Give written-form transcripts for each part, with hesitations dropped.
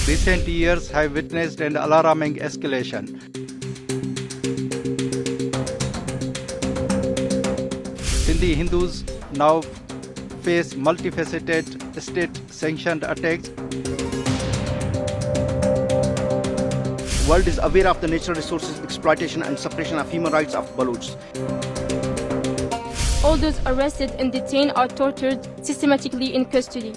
Recent years have witnessed an alarming escalation. Sindhi Hindus now face multifaceted state-sanctioned attacks. World is aware of the natural resources exploitation and suppression of human rights of Balochs. All those arrested and detained are tortured systematically in custody.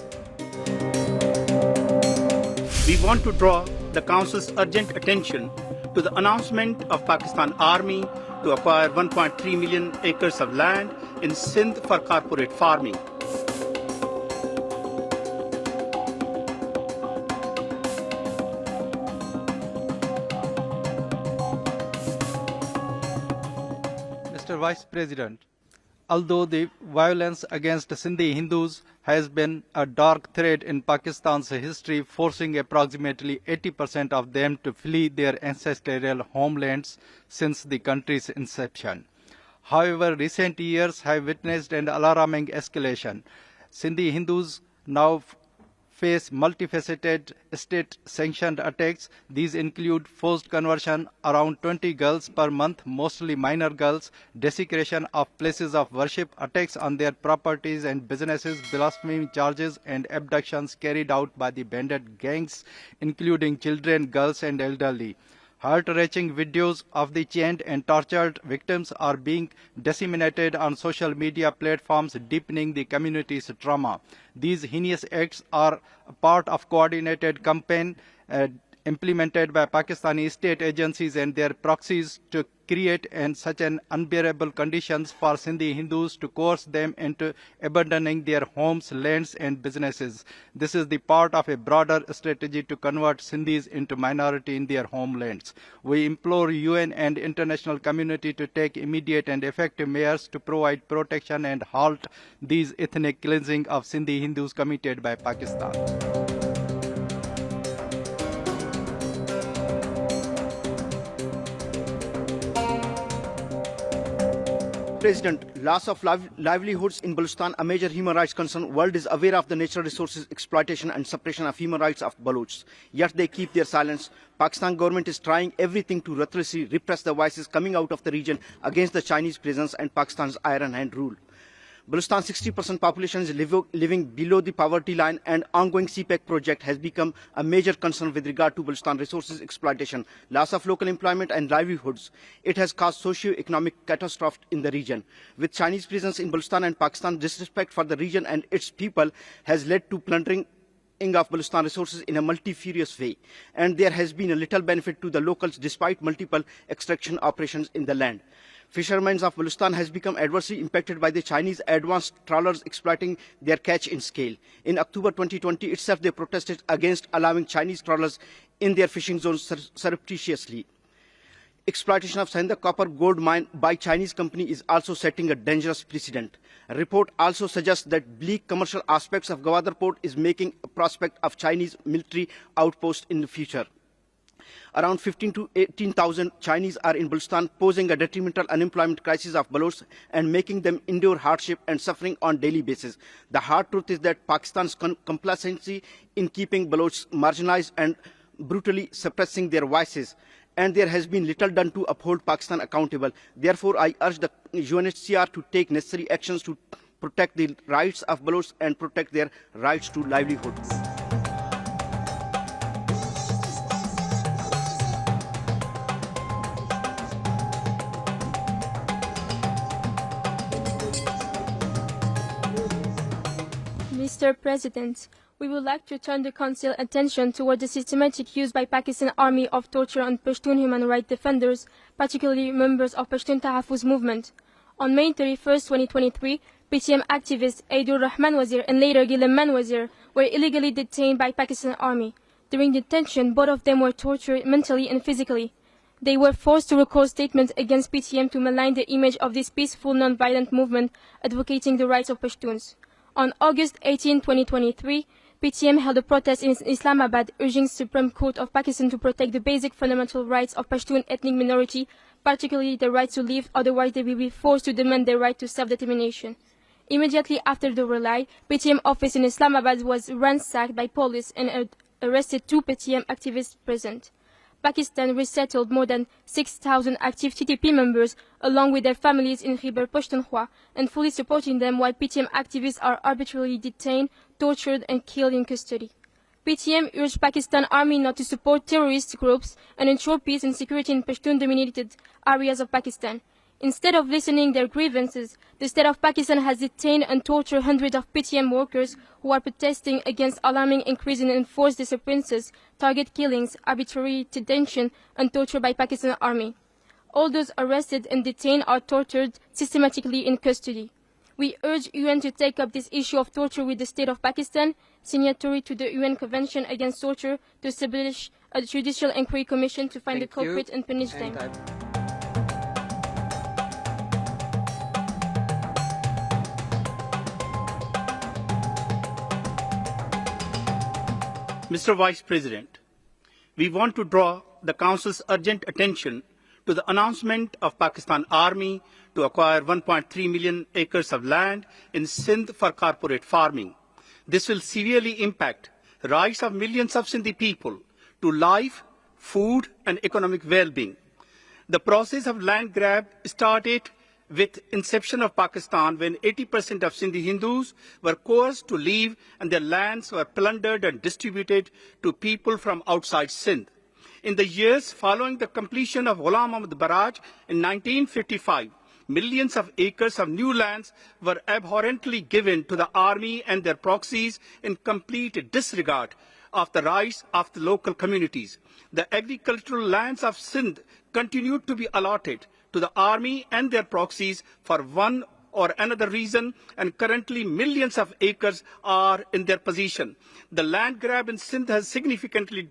We want to draw the Council's urgent attention to the announcement of Pakistan Army to acquire 1.3 million acres of land in Sindh for corporate farming. Mr. Vice President, although the violence against Sindhi Hindus has been a dark thread in Pakistan's history, forcing approximately 80% of them to flee their ancestral homelands since the country's inception. However, recent years have witnessed an alarming escalation. Sindhi Hindus now face multifaceted state-sanctioned attacks. These include forced conversion, around 20 girls per month, mostly minor girls, desecration of places of worship, attacks on their properties and businesses, blasphemy charges, and abductions carried out by the bandit gangs, including children, girls, and elderly. Heart-wrenching videos of the chained and tortured victims are being disseminated on social media platforms, deepening the community's trauma. These heinous acts are a part of coordinated campaign implemented by Pakistani state agencies and their proxies to create such an unbearable conditions for Sindhi Hindus to coerce them into abandoning their homes, lands, and businesses. This is the part of a broader strategy to convert Sindhis into minority in their homelands. We implore UN and international community to take immediate and effective measures to provide protection and halt these ethnic cleansing of Sindhi Hindus committed by Pakistan. President, loss of livelihoods in Balochistan, a major human rights concern. World is aware of the natural resources exploitation and suppression of human rights of Balochs. Yet they keep their silence. Pakistan government is trying everything to ruthlessly repress the voices coming out of the region against the Chinese presence and Pakistan's iron hand rule. Balochistan's 60% population is living below the poverty line, and ongoing CPEC project has become a major concern with regard to Balochistan resources exploitation, loss of local employment and livelihoods. It has caused socio-economic catastrophe in the region. With Chinese presence in Balochistan and Pakistan's disrespect for the region and its people has led to plundering of Balochistan resources in a multifarious way, and there has been a little benefit to the locals despite multiple extraction operations in the land. Fishermen of Balochistan has become adversely impacted by the Chinese advanced trawlers exploiting their catch in scale. In October 2020 itself, they protested against allowing Chinese trawlers in their fishing zones surreptitiously. Exploitation of Sindh copper gold mine by Chinese company is also setting a dangerous precedent. A report also suggests that bleak commercial aspects of Gwadar port is making a prospect of Chinese military outpost in the future. Around 15 to 18,000 Chinese are in Balochistan, posing a detrimental unemployment crisis of Balochs and making them endure hardship and suffering on daily basis. The hard truth is that Pakistan's complacency in keeping Balochs marginalized and brutally suppressing their voices, and there has been little done to uphold Pakistan accountable. Therefore, I urge the UNHCR to take necessary actions to protect the rights of Balochs and protect their rights to livelihood. Mr. President, we would like to turn the Council's attention toward the systematic use by Pakistan Army of torture on Pashtun human rights defenders, particularly members of Pashtun movement. On May 31, 2023, PTM activists Aidur Rahman Wazir and later Gileman Wazir were illegally detained by Pakistan Army. During detention, both of them were tortured mentally and physically. They were forced to record statements against PTM to malign the image of this peaceful, non-violent movement advocating the rights of Pashtuns. On August 18, 2023, PTM held a protest in Islamabad urging the Supreme Court of Pakistan to protect the basic fundamental rights of Pashtun ethnic minority, particularly the right to live, otherwise they will be forced to demand their right to self-determination. Immediately after the rally, PTM office in Islamabad was ransacked by police and arrested 2 PTM activists present. Pakistan resettled more than 6,000 active TTP members along with their families in Khyber Pakhtunkhwa and fully supporting them while PTM activists are arbitrarily detained, tortured and killed in custody. PTM urged Pakistan Army not to support terrorist groups and ensure peace and security in Pashtun-dominated areas of Pakistan. Instead of listening their grievances, the state of Pakistan has detained and tortured hundreds of PTM workers who are protesting against alarming increase in enforced disappearances, target killings, arbitrary detention, and torture by Pakistan Army. All those arrested and detained are tortured systematically in custody. We urge UN to take up this issue of torture with the state of Pakistan, signatory to the UN Convention Against Torture, to establish a Judicial Enquiry Commission to find the culprits and punish them. Mr. Vice President, we want to draw the Council's urgent attention to the announcement of Pakistan Army to acquire 1.3 million acres of land in Sindh for corporate farming. This will severely impact the rights of millions of Sindhi people to life, food and economic well-being. The process of land grab started with inception of Pakistan when 80% of Sindhi Hindus were coerced to leave and their lands were plundered and distributed to people from outside Sindh. In the years following the completion of Ghulam Ahmad Barrage in 1955, millions of acres of new lands were abhorrently given to the army and their proxies in complete disregard of the rights of the local communities. The agricultural lands of Sindh continued to be allotted to the army and their proxies for one or another reason, and currently millions of acres are in their possession. The land grab in Sindh has significantly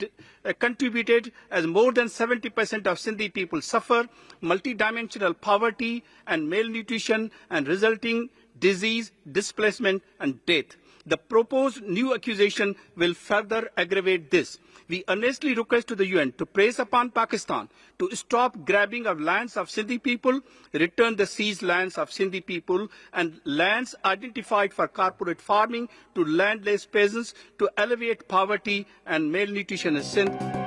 contributed as more than 70% of Sindhi people suffer multidimensional poverty and malnutrition and resulting disease, displacement and death. The proposed new accusation will further aggravate this. We earnestly request to the UN to press upon Pakistan to stop grabbing of lands of Sindhi people, return the seized lands of Sindhi people and lands identified for corporate farming to landless peasants to alleviate poverty and malnutrition in Sindh.